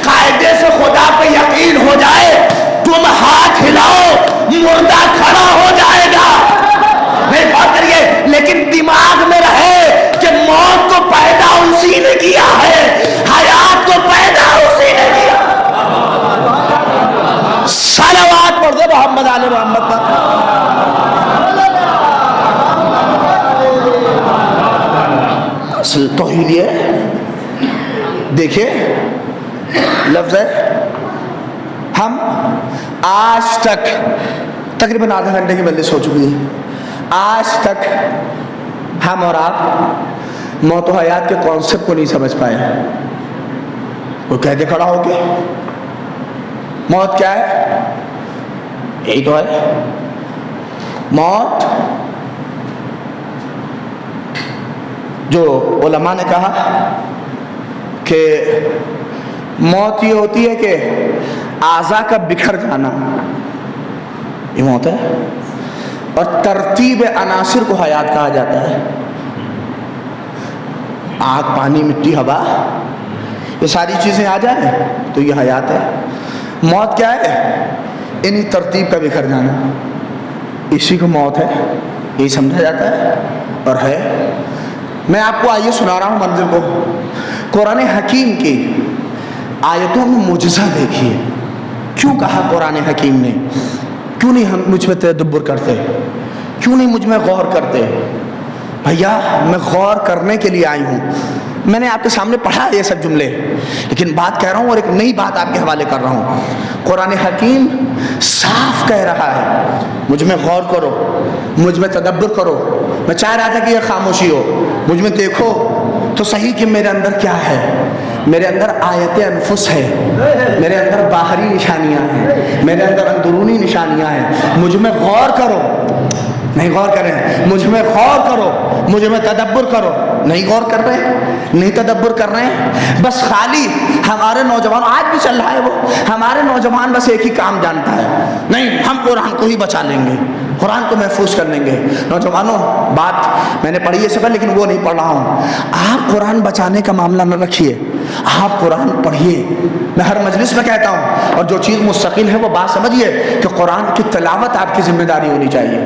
قاعدے سے خدا پہ یقین ہو جائے، تم ہاتھ ہلاؤ مردہ کھڑا ہو جائے گا۔ نہیں بات کریے، لیکن دماغ میں رہے کہ موت کو پیدا اسی نے کیا ہے، حیات کو پیدا اسی نے کیا۔ صلوات پڑھ دے محمد علیہ محمد پر۔ اصل توحید یہ دیکھیں، لفظ ہے ہم آج تک تقریباً آدھا گھنٹے کی مجلس ہو چکی ہے، آج تک ہم اور آپ موت و حیات کے کانسیپٹ کو نہیں سمجھ پائے۔ وہ کہتے کھڑا ہو کے موت کیا ہے؟ یہی تو ہے موت۔ جو علماء نے کہا کہ موت یہ ہوتی ہے کہ اعضاء کا بکھر جانا، یہ موت ہے، اور ترتیب عناصر کو حیات کہا جاتا ہے۔ آگ، پانی، مٹی، ہوا، یہ ساری چیزیں آ جائیں تو یہ حیات ہے۔ موت کیا ہے؟ انہی ترتیب کا بکھر جانا، اسی کو موت ہے، یہی سمجھا جاتا ہے اور ہے۔ میں آپ کو آئیے سنا رہا ہوں منظر کو، قرآن حکیم کی آیتوں میں معجزہ دیکھیے۔ کیوں کہا قرآن حکیم نے؟ کیوں نہیں ہم مجھ میں تدبر کرتے؟ کیوں نہیں مجھ میں غور کرتے؟ بھیا میں غور کرنے کے لیے آئی ہوں، میں نے آپ کے سامنے پڑھا یہ سب جملے، لیکن بات کہہ رہا ہوں اور ایک نئی بات آپ کے حوالے کر رہا ہوں۔ قرآن حکیم صاف کہہ رہا ہے مجھ میں غور کرو، مجھ میں تدبر کرو۔ میں چاہ رہا تھا کہ یہ خاموشی ہو، مجھ میں دیکھو تو صحیح کہ میرے اندر کیا ہے۔ میرے اندر آیت انفس ہے، میرے اندر باہری نشانیاں ہیں، میرے اندر اندرونی نشانیاں ہیں۔ مجھ میں غور کرو، نہیں غور کریں، مجھ میں غور کرو، مجھ میں تدبر کرو۔ نہیں غور کر رہے ہیں، نہیں تدبر کر رہے ہیں، بس خالی ہمارے نوجوان، آج بھی چل رہا ہے وہ، ہمارے نوجوان بس ایک ہی کام جانتا ہے، نہیں ہم قرآن کو ہی بچا لیں گے، قرآن کو محفوظ کر لیں گے۔ نوجوانوں، بات میں نے پڑھی ہے سفر، لیکن وہ نہیں پڑھ رہا ہوں۔ آپ قرآن بچانے کا معاملہ نہ رکھیے، آپ قرآن پڑھیے۔ میں ہر مجلس میں کہتا ہوں، اور جو چیز مستقل ہے وہ بات سمجھیے کہ قرآن کی تلاوت آپ کی ذمہ داری ہونی چاہیے۔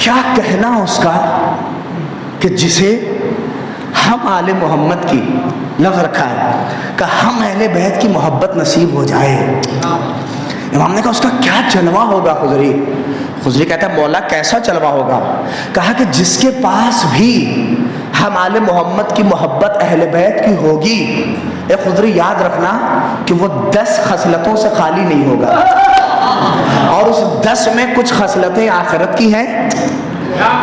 کیا کہنا اس کا کہ جسے ہم آل محمد کی لفظ رکھا ہے کہ ہم اہل بیت کی محبت نصیب ہو جائے. امام نے کہا اس کا کیا جلوہ ہوگا خضری. خضری کہتا ہے مولا کیسا جلوہ ہوگا؟ کہا کہ جس کے پاس بھی ہم آل محمد کی محبت اہل بیت کی ہوگی، اے خضری یاد رکھنا کہ وہ 10 خصلتوں سے خالی نہیں ہوگا، اور اس 10 میں کچھ خصلتیں آخرت کی ہیں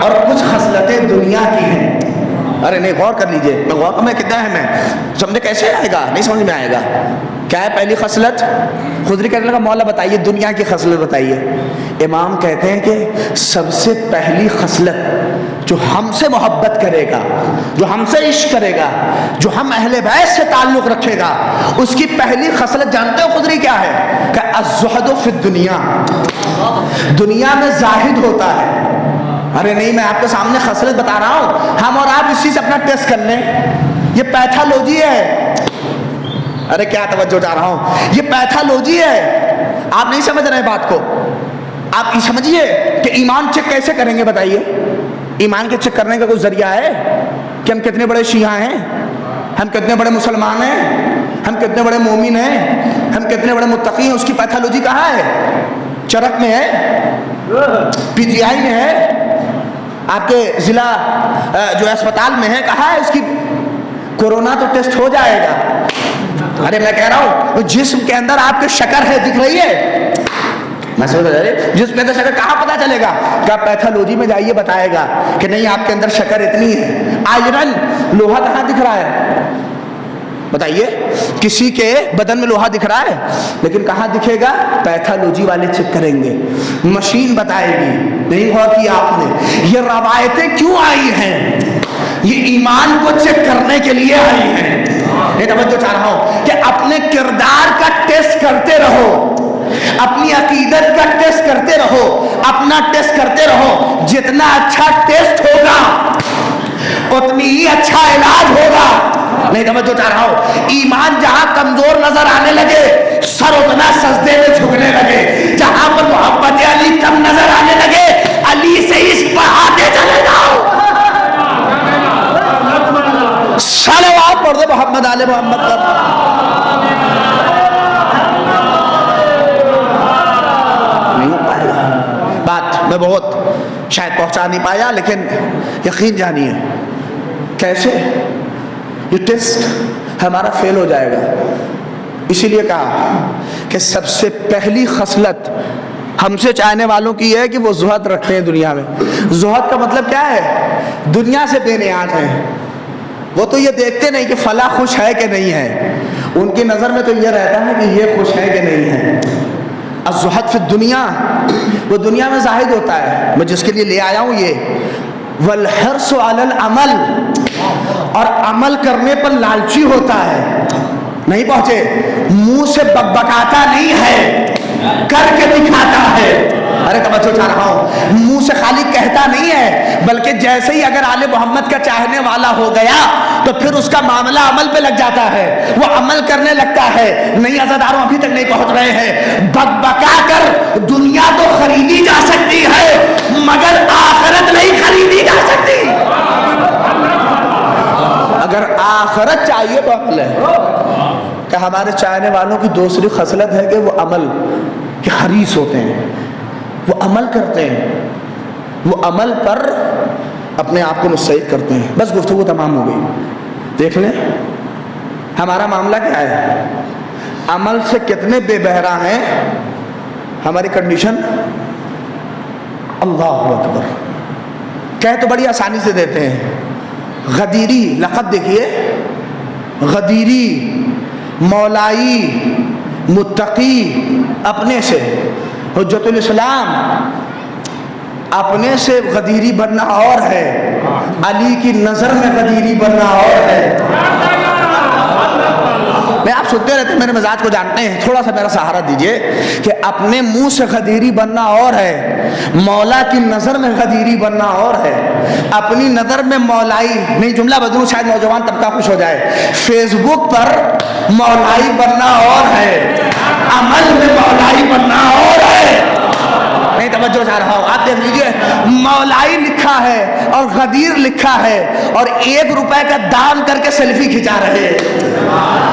اور کچھ خصلتیں دنیا کی ہیں. ارے نہیں، غور کر لیجئے. میں غور میں کتنا ہے، میں سمجھے کیسے آئے گا؟ نہیں سمجھ میں آئے گا. کیا ہے پہلی خصلت؟ خضری کہنے لگا مولا بتائیے دنیا کی خصلت بتائیے. امام کہتے ہیں کہ سب سے پہلی خصلت جو ہم سے محبت کرے گا، جو ہم سے عشق کرے گا، جو ہم اہل بیت سے تعلق رکھے گا، اس کی پہلی خصلت جانتے ہو خضری کیا ہے؟ کہ الزہد فی الدنیا، دنیا میں زاہد ہوتا ہے. ارے نہیں، میں آپ کے سامنے خصلت بتا رہا ہوں، ہم اور آپ اسی سے اپنا ٹیسٹ کر لیں. یہ پیتھالوجی ہے. ارے کیا توجہ چاہ رہا ہوں، یہ پیتھالوجی ہے. آپ نہیں سمجھ رہے بات کو. آپ یہ سمجھیے کہ ایمان چیک کیسے کریں گے بتائیے. ایمان کے چیک کرنے کا کوئی ذریعہ ہے کہ ہم کتنے بڑے شیعہ ہیں، ہم کتنے بڑے مسلمان ہیں، ہم کتنے بڑے مومن ہیں، ہم کتنے بڑے متقی ہیں؟ اس کی پیتھالوجی کہاں ہے؟ چرک میں ہے، پی جی آئی میں ہے، آپ کے ضلع جو اسپتال میں ہے. کہاں ہے اس کی؟ کورونا تو ٹیسٹ ہو جائے گا. ارے میں کہہ رہا ہوں جسم کے اندر آپ کے شکر ہے، دکھ رہی ہے؟ میں سمجھ رہا ہوں جسم کے اندر شکر کہاں پتہ چلے گا؟ کیا پیتھالوجی میں جائیے بتائے گا کہ نہیں آپ کے اندر شکر اتنی ہے. آئرن لوہا کہاں دکھ رہا ہے بتائیے؟ کسی کے بدن میں لوہا دکھ رہا ہے، لیکن کہاں دکھے گا؟ پیتھالوجی والے چیک کریں گے، مشین بتائے گی. نہیں غور کیا آپ نے یہ روایتیں کیوں آئی ہیں؟ یہ ایمان کو چیک کرنے کے لیے آئی ہیں. یہ توجہ چاہ رہا ہوں کہ اپنے کردار کا ٹیسٹ کرتے رہو، اپنی عقیدت کا ٹیسٹ کرتے رہو، اپنا ٹیسٹ کرتے رہو. جتنا اچھا ٹیسٹ ہوگا اتنی ہی اچھا علاج ہوگا. نہیں توجہ چاہ رہا ہوں. ایمان جہاں کمزور نظر آنے لگے سر اتنا سجدے میں جھکنے لگے. جہاں پر محبت علی کم نظر آنے لگے علی سے عشق بڑھاتے چلے جاؤ. صلوات پڑھ دو محمد آل محمد پر. نہیں ہو پائے گا. بات میں بہت شاید پہنچا نہیں پایا، لیکن یقین جانیے کیسے یہ ٹیسٹ ہمارا فیل ہو جائے گا. اسی لیے کہا کہ سب سے پہلی خصلت ہم سے چاہنے والوں کی ہے کہ وہ زہد رکھتے ہیں دنیا میں. زہد کا مطلب کیا ہے؟ دنیا سے بے نیاز ہیں. وہ تو یہ دیکھتے نہیں کہ فلاں خوش ہے کہ نہیں ہے، ان کی نظر میں تو یہ رہتا ہے کہ یہ خوش ہے کہ نہیں ہے. الزہد فی الدنیا، وہ دنیا میں زاہد ہوتا ہے. میں جس کے لیے لے آیا ہوں یہ والحرص علی العمل، اور عمل کرنے پر لالچی ہوتا ہے. نہیں پہنچے؟ منہ سے بکبکاتا نہیں ہے، کر کے دکھاتا ہے. ارے توجہ چاہ رہا ہوں، منہ سے خالی کہتا نہیں ہے، بلکہ جیسے ہی اگر آل محمد کا چاہنے والا ہو گیا تو پھر اس کا معاملہ عمل پہ لگ جاتا ہے، وہ عمل کرنے لگتا ہے. نہیں عزاداروں ابھی تک نہیں پہنچ رہے ہیں. بکبکا کر دنیا تو خریدی جا سکتی ہے مگر آخرت نہیں خریدی جا سکتی. اگر آخرت چاہیے تو عمل ہے. کہ ہمارے چاہنے والوں کی دوسری خصلت ہے کہ وہ عمل کے حریص ہوتے ہیں، وہ عمل کرتے ہیں، وہ عمل پر اپنے آپ کو مستعد کرتے ہیں. بس گفتگو تمام ہو گئی. دیکھ لیں ہمارا معاملہ کیا ہے، عمل سے کتنے بے بہرا ہیں. ہماری کنڈیشن اللہ اکبر کہہ تو بڑی آسانی سے دیتے ہیں. غدیری لقب دیکھیے، غدیری، مولائی، متقی، اپنے سے حجت الاسلام. اپنے سے غدیری بننا اور ہے، علی کی نظر میں غدیری بننا اور ہے. میں آپ سنتے رہتے ہیں، میرے مزاج کو جانتے ہیں، تھوڑا سا میرا سہارا دیجئے کہ اپنے منہ سے غدیری بننا اور ہے، مولا کی نظر میں غدیری بننا اور ہے. اپنی نظر میں مولائی نہیں، جملہ بدلوں شاید نوجوان طبقہ خوش ہو جائے. فیس بک پر مولائی بننا اور ہے، عمل میں مولائی بننا اور ہے. نہیں توجہ چاہ رہا ہوں. آپ دیکھ لیجئے, مولائی لکھا ہے اور غدیر لکھا ہے اور 1 روپے کا دام کر کے سیلفی کھچا رہے ہیں.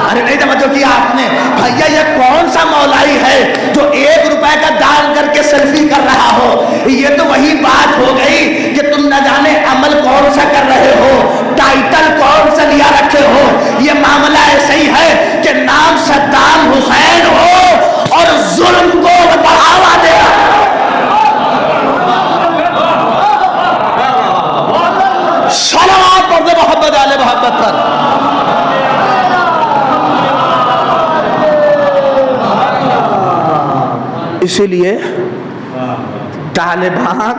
ارے نہیں توجہ کیا آپ نے بھیا, یہ کون سا مولائی ہے جو 1 روپے کا دام کر کے سیلفی کر رہا ہو؟ یہ تو وہی بات ہو گئی کہ تم نہ جانے عمل کون سا کر رہے ہو, ٹائٹل کون سا لیا رکھے ہو. یہ معاملہ ایسا ہی ہے کہ نام صدام حسین ہو اور ظلم کو بڑھاوا دے رہا ہے. صلوات پڑھ دے محمد آل محمد پر. اسی لیے طالبان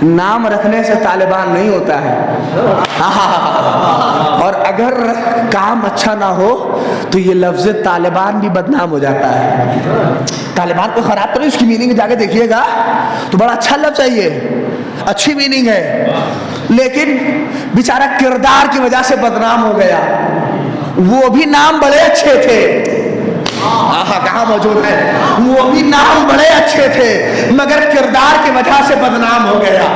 نام رکھنے سے طالبان نہیں ہوتا ہے. اور اگر کام اچھا نہ ہو تو یہ لفظ طالبان بھی بدنام ہو جاتا ہے. طالبان کو خراب تو نہیں, اس کی میننگ جا کے دیکھیے گا تو بڑا اچھا لفظ ہے, یہ اچھی میننگ ہے, لیکن بیچارہ کردار کی وجہ سے بدنام ہو گیا. وہ بھی نام بڑے اچھے تھے, کہاں موجود ہے, وہ بھی نام بڑے اچھے تھے مگر کردار کی وجہ سے بدنام ہو گیا.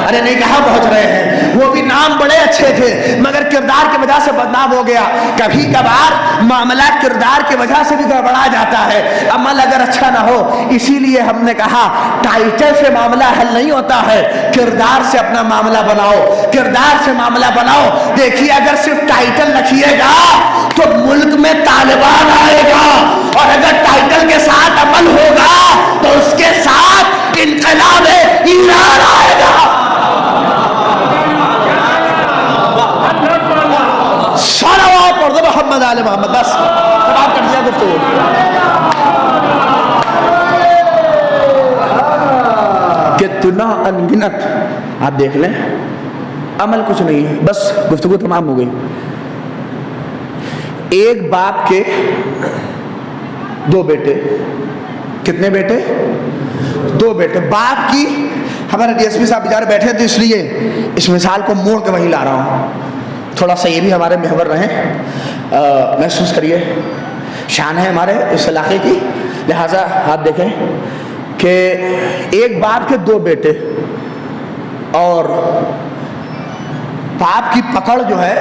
ارے نہیں, کہاں پہنچ رہے ہیں, وہ بھی نام بڑے اچھے تھے مگر کردار کی وجہ سے بدنام ہو گیا. کبھی کبھار معاملہ کردار کی وجہ سے بھی گڑبڑا جاتا ہے, عمل اگر اچھا نہ ہو. اسی لیے ہم نے کہا ٹائٹل سے معاملہ حل نہیں ہوتا ہے, کردار سے اپنا معاملہ بناؤ, کردار سے معاملہ بناؤ. دیکھیے اگر صرف ٹائٹل رکھیے گا تو ملک میں طالبان آئے گا, اور اگر ٹائٹل کے ساتھ عمل ہوگا تو اس کے ساتھ انقلاب ایران آئے گا. صلوات پڑھ دو محمد آل محمد. بس تمام کر دیا گفتگو. کتنا انگنت آپ دیکھ لیں, عمل کچھ نہیں ہے, بس گفتگو تمام ہو گئی. ایک باپ کے 2 بیٹے. کتنے بیٹے؟ 2 بیٹے. باپ کی, ہمارے ڈی ایس پی صاحب بیچارے بیٹھے تو اس لیے اس مثال کو موڑ کے وہیں لا رہا ہوں, تھوڑا سا یہ بھی ہمارے محور رہیں, محسوس کریے. شان ہے ہمارے اس علاقے کی, لہٰذا آپ دیکھیں کہ ایک باپ کے 2 بیٹے, اور باپ کی پکڑ جو ہے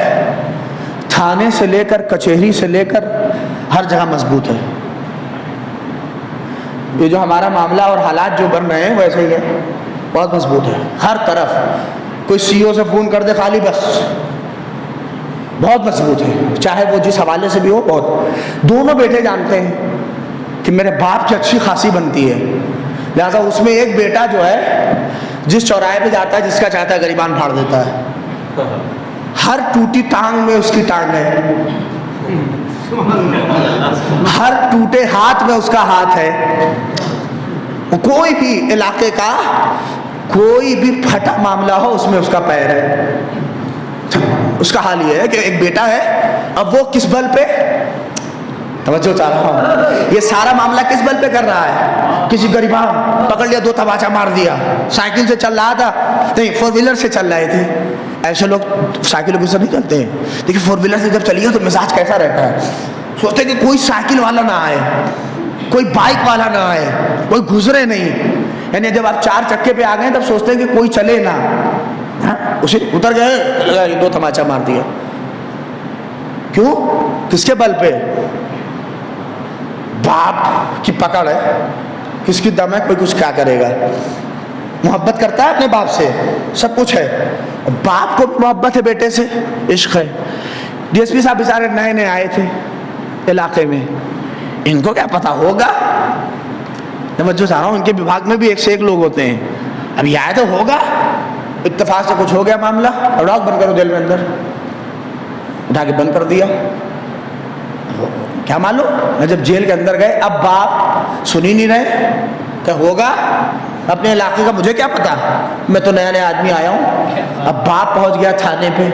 تھانے سے لے کر کچہری سے لے کر ہر جگہ مضبوط ہے. یہ جو ہمارا معاملہ اور حالات جو بن رہے ہیں ویسے ہی ہے, بہت مضبوط ہے ہر طرف. کوئی سی او سے فون کر دے خالی, بس بہت مضبوط ہے, چاہے وہ جس حوالے سے بھی ہو. بہت دونوں بیٹے جانتے ہیں کہ میرے باپ کی اچھی خاصی بنتی ہے, لہٰذا اس میں ایک بیٹا جو ہے جس چوراہے پہ جاتا ہے جس کا چاہتا ہے گریبان پھاڑ دیتا ہے. ہر ٹوٹی ٹانگ میں اس کی ٹانگ ہے, ہر ٹوٹے ہاتھ میں اس کا ہاتھ ہے. کوئی بھی علاقے کا کوئی بھی پھٹا معاملہ ہو اس میں اس کا پیر ہے. اس کا حال یہ ہے کہ ایک بیٹا ہے, اب وہ کس بل پہ, توجہ چاہ رہا ہوں, یہ سارا معاملہ کس بل پہ کر رہا ہے؟ کسی گریبان پکڑ لیا, 2 تماچا مار دیا. سائیکل سے چل رہا تھا, نہیں 4 ویلر سے چل رہے تھے. ایسے لوگ سائیکلوں کے ساتھ نہیں چلتے ہیں, لیکن 4 ویلر سے جب چلیے تو مزاج کیسا رہتا ہے. سوچتے ہیں کہ کوئی سائیکل والا نہ آئے, کوئی بائک والا نہ آئے, کوئی گزرے نہیں. یعنی جب آپ 4 چکے پہ آ گئے تب سوچتے ہیں کہ کوئی چلے نہ, اسے اتر گئے 2 تماچا مار دیا. کیوں؟ کس کے بل پہ؟ باپ کی پکڑ ہے, کس کی دم ہے, کوئی کچھ کیا کرے گا. محبت کرتا ہے اپنے باپ سے, سب کچھ ہے. باپ کو محبت ہے بیٹے سے, عشق ہے. ڈی ایس پی صاحب بیچارے نئے نئے آئے تھے علاقے میں, ان کو کیا پتا ہوگا. توجہ چاہ رہا ہوں, ان کے وبھاگ میں بھی 1 سے 1 لوگ ہوتے ہیں. اب یہ آئے تو ہوگا, اتفاق سے کچھ ہو گیا معاملہ, لاک بند کرو جیل میں اندر, اٹھا کے بند کر دیا. کیا معلوم جب جیل کے اندر گئے, اب باپ سن ہی نہیں رہے کہ ہوگا اپنے علاقے کا, مجھے کیا پتا, میں تو نیا نیا آدمی آیا ہوں. اب باپ پہنچ گیا تھانے پہ,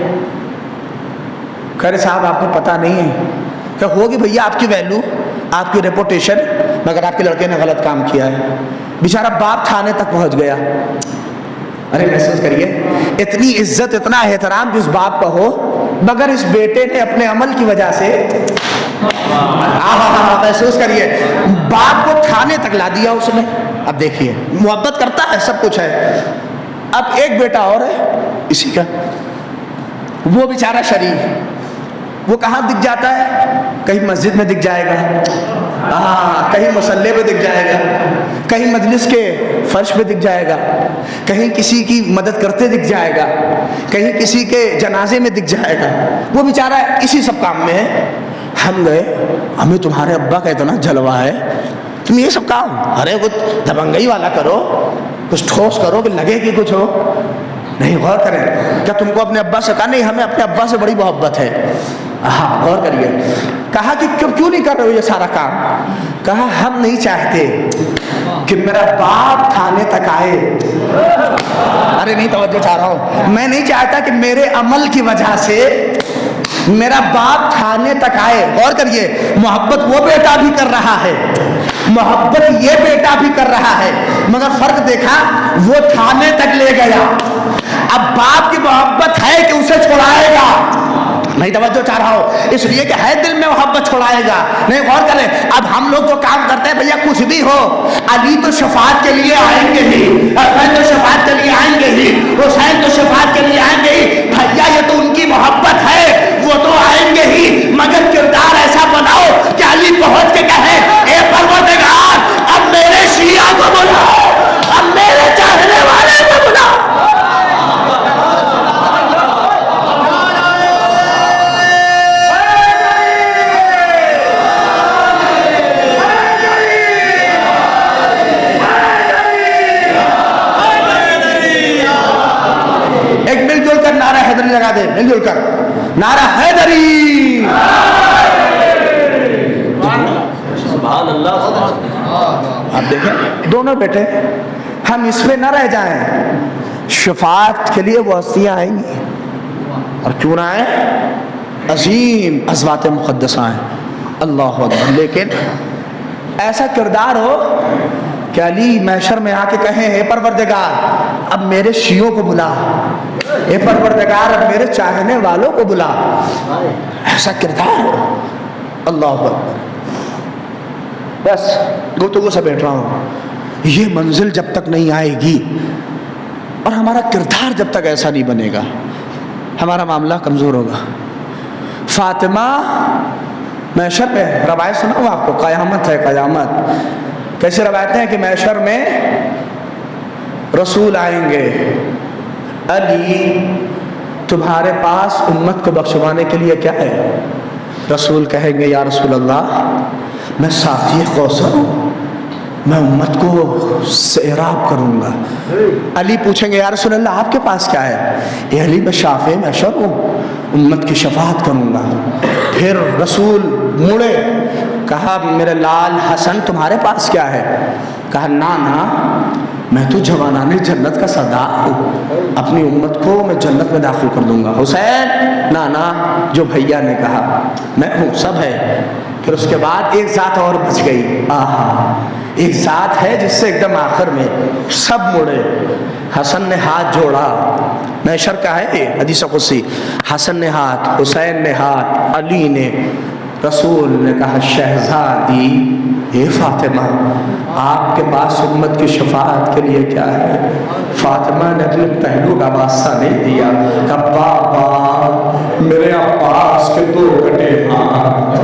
کہہ رہے صاحب آپ کو پتا نہیں ہے کہ ہوگی بھیا آپ کی ویلو, آپ کی ریپوٹیشن, مگر آپ کے لڑکے نے غلط کام کیا ہے. بیچارہ باپ تھانے تک پہنچ گیا. ارے محسوس کریے, اتنی عزت اتنا احترام جس باپ کا ہو, مگر اس بیٹے نے اپنے عمل کی وجہ سے محسوس کریے, باپ کو تھانے تک لا دیا اس نے. اب دیکھیے محبت کرتا ہے, سب کچھ ہے. اب ایک بیٹا اور ہے اسی کا, وہ بیچارہ شریف, وہ کہاں دکھ جاتا ہے؟ کہیں مسجد میں دکھ جائے گا, کہیں مصلی پہ دکھ جائے گا, کہیں مجلس کے فرش پہ دکھ جائے گا, کہیں کسی کی مدد کرتے دکھ جائے گا, کہیں کسی کے جنازے میں دکھ جائے گا. وہ بیچارہ اسی سب کام میں ہے. ہم گئے, ہمیں تمہارے ابا کا اتنا جلوہ ہے, تم یہ سب کام, ارے کچھ دبنگئی والا کرو, کچھ ٹھوس کرو کہ لگے کہ کچھ ہو. نہیں, غور کریں, کیا تم کو اپنے ابا سے کہا؟ نہیں, ہمیں اپنے ابا سے بڑی محبت ہے. ہاں, غور کریے. کہا کہ کیوں نہیں کر رہے ہو یہ سارا کام؟ کہا ہم نہیں چاہتے کہ میرا باپ تھانے تک آئے. ارے نہیں, توجہ چاہ رہا ہوں, میں نہیں چاہتا کہ میرے عمل کی وجہ سے میرا باپ تھانے تک آئے. غور کریے, محبت وہ بیٹا بھی کر رہا ہے, محبت یہ بیٹا بھی کر رہا ہے, مگر فرق دیکھا, وہ تھانے تک لے گیا. اب باپ کی محبت ہے کہ اسے چھوڑائے گا؟ نہیں, توجہ چاہ رہا ہو, اس لیے کہ ہے دل میں محبت چھوڑائے گا نہیں. غور کریں, اب ہم لوگ جو کام کرتے ہیں, بھیا کچھ بھی ہو, علی تو شفاعت کے لیے آئیں گے ہی, حسین تو شفاعت کے لیے آئیں گے ہی, حسین تو شفاعت کے لیے آئیں گے ہی. بھیا یہ تو ان کی محبت ہے, وہ تو آئیں گے ہی, مگر کردار ایسا بناؤ کہ علی پہنچ کے کہے, اے پروردگار اب میرے شیعہ کو بلاؤ, اب میرے چاہنے والے کو بلاؤ. نعرہ حیدری لگا دے, مل جل کر نعرہ حیدری. سبحان اللہ. آپ دیکھیں دونوں بیٹے, ہم اس میں نہ رہ جائیں. شفاعت کے لیے وہ ہستیاں آئیں گی, اور کیوں نہ آئیں, عظیم ازوات مقدسہ ہیں, اللہ اکبر. لیکن ایسا کردار ہو کہ علی محشر میں آ کے کہیں, اے پروردگار اب میرے شیعوں کو بلا, اے پروردگار اب میرے چاہنے والوں کو بلا. ایسا کردار, اللہ اکبر. بس گفتگو سے بیٹھ رہا ہوں, یہ منزل جب تک نہیں آئے گی اور ہمارا کردار جب تک ایسا نہیں بنے گا, ہمارا معاملہ کمزور ہوگا. فاطمہ محشر میں, روایت سنا ہوں آپ کو, قیامت ہے قیامت. کیسے روایتیں ہیں کہ محشر میں رسول آئیں گے, علی تمہارے پاس امت کو بخشوانے کے لیے کیا ہے؟ رسول کہیں گے, یا رسول اللہ میں ساقی کوثر ہوں, میں امت کو سیراب کروں گا. علی پوچھیں گے, یا رسول اللہ آپ کے پاس کیا ہے؟ اے علی میں شافع محشر ہوں, امت کی شفاعت کروں گا. پھر رسول مڑے, کہا میرے لال حسن تمہارے پاس کیا ہے؟ کہا نا میں تو جوانان جنت کا سردار ہوں, اپنی امت کو میں جنت میں داخل کر دوں گا. حسین نا جو بھیا نے کہا میں ہوں, سب ہے. پھر اس کے بعد ایک ذات اور بچ گئی, ایک ذات ہے جس سے ایک دم آخر میں سب مڑے. حسن نے ہاتھ جوڑا, محشر کا ہے حدیث قدسی, حسن نے ہاتھ, حسین نے ہاتھ, علی نے. رسول نے کہا شہزادی اے فاطمہ آپ کے پاس امت کی شفاعت کے لیے کیا ہے؟ فاطمہ نے اپنے پہلو کا واسطہ نہیں دیا, کہا بابا میرے عباس کے 2 کٹے ہاتھ.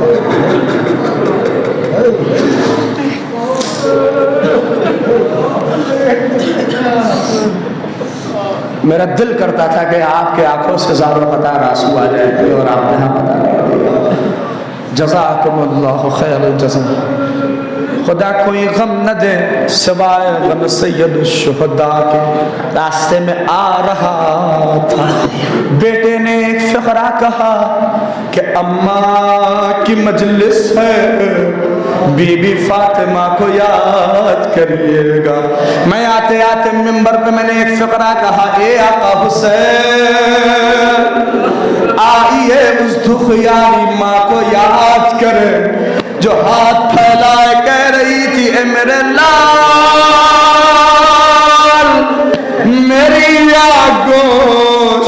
میرا دل کرتا تھا کہ آپ کے آنکھوں سے زاروں قطار آنسو آ جائے اور آپ نے پتا نہیں دیا. جزاکم اللہ خیر الجزا. خدا کوئی غم نہ دے سوائے غم سید الشہداء کے. راستے میں آ رہا تھا, بیٹے نے ایک فقرہ کہا کہ اماں کی مجلس ہے, بی بی فاطمہ کو یاد کریے گا. میں آتے آتے منبر پہ میں نے ایک فقرہ کہا, اے آقا حسین آئیے اس دخیاری ماں کو یاد کرے جو ہاتھ پھیلائے کہہ رہی تھی, اے میرے لال میری آگوش.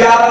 11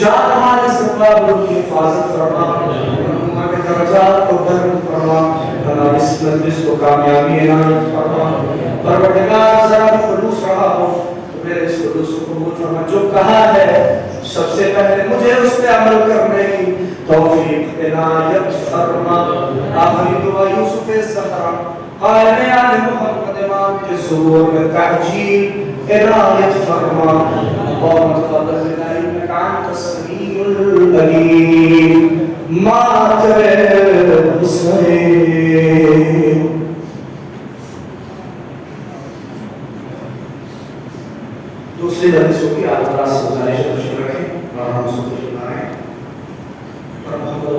جان مال استقلال کی حفاظت فرما، علماء کے درجات کو بلند فرما، ہماری اس مجلس کو کامیابی عنایت فرما۔ پروردگار ذرا بھی خلوص رہا ہو تو میرے اس خلوص کو قبول فرما، جو کہا ہے سب سے پہلے مجھے اس پہ عمل کرنے کی توفیق عنایت فرما۔ آخری دعا یوسف زہرا قائم آل محمد امام کے ظہور میں تعجیل عنایت فرما۔ اللهم تقبل منا انك انت السميع العليم ماتر الحسين۔ دوسری حدیثوں کی آپ سے گزارش ہے، تشریف رکھیں اور ہم سب کو سنائیں اور محمد